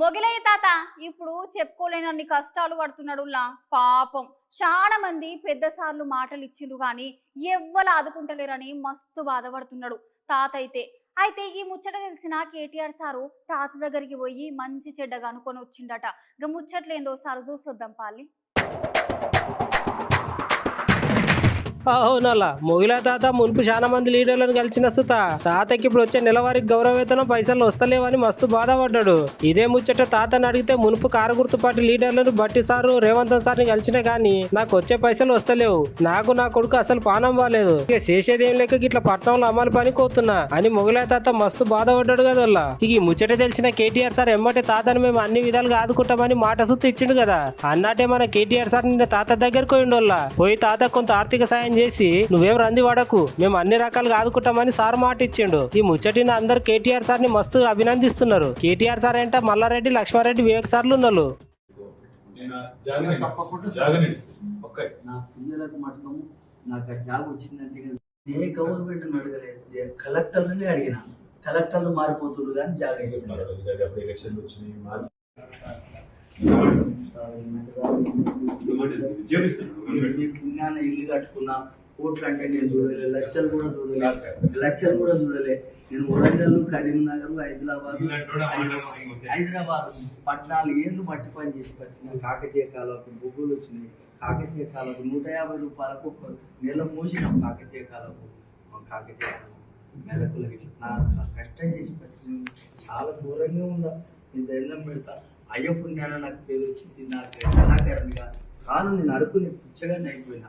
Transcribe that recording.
మొగిలయ్య తాత ఇప్పుడు చెప్పుకోలేనన్ని కష్టాలు పడుతున్నాడులా పాపం. చాలా మంది పెద్ద సార్లు మాటలు ఇచ్చిండ్రు కానీ ఎవ్వరు ఆదుకుంటలేరని మస్తు బాధపడుతున్నాడు తాత అయితే ఈ ముచ్చట తెలిసిన కేటీఆర్ సారు తాత దగ్గరికి పోయి మంచి చెడ్డగా అనుకొని వచ్చిండట. ఇక ముచ్చట్లేందో సారు చూసొద్దాం పాలి. అవునలా మొగిలా తాత మునుపు చాలా మంది లీడర్లను కలిసిన సుత తాతకి ఇప్పుడు వచ్చే నెలవారీ గౌరవేతనం పైసలు వస్తలేవని మస్తు బాధపడ్డాడు. ఇదే ముచ్చట తాతని అడిగితే మునుపు కారు గుర్తు పార్టీ లీడర్లను బట్టి సారు రేవంత్ సార్ని కలిసిన గానీ నాకు వచ్చే పైసలు వస్తలేవు, నాకు నా కొడుకు అసలు పానం బాలేదు, ఇక చేసేదేం లేక ఇట్లా పట్నంలో అమలు పని కోతున్నా అని మొగిలా తాత మస్తు బాధపడ్డాడు కదా. ఇక ఈ ముచ్చట తెలిసిన కేటీఆర్ సార్ ఎమ్మటే తాతని మేము అన్ని విధాలుగా ఆదుకుంటామని మాట సుత్తు ఇచ్చిండు కదా. అన్నట్టే మన కేటీఆర్ సార్ నిన్న తాత దగ్గరకు పోయిండోళ్ళ పోయి తాత కొంత ఆర్థిక సాయం చేసి నువ్వేం రంది వాడకు మేము అన్ని రకాలుగా ఆదుకుంటామని సార్ మాట ఇచ్చిండు. ఈ ముచ్చటిని అందరు కేటీఆర్ సార్ ని మస్తు అభినందిస్తున్నారు. కేటీఆర్ సార్ అంటే మల్లారెడ్డి, లక్ష్మారెడ్డి, వివేక్ సార్లు ఉన్నారు. కలెక్టర్ని అడిగిన కలెక్టర్లు మారిపోతున్నారు కానీ జాగా ఇస్తున్నారు. పుణ్యాన ఇల్లు కట్టుకున్నా, కోట్లు అంటే నేను చూడలే, లక్షలు కూడా చూడలే. నేను వరంగల్, కరీంనగర్, హైదరాబాద్ 14 ఏళ్ళు మట్టి పని చేసి పెట్టిన. కాకతీయ కాలువకు బొగ్గులు వచ్చినాయి. కాకతీయ కాలువకు 150 రూపాయలకు ఒక నెల మోసినాం. కాకతీయ కాలువకు మెదకులకి నా కష్టం చేసి పెట్టిన చాలా దూరంగా ఉందా. నేను దండం పెడతా. అయ్యో పుణ్యాన నాకు పేరు వచ్చింది. నాకు కళాకారునిగా కాను నేను అడుకుని పిచ్చగానే అయిపోయినా.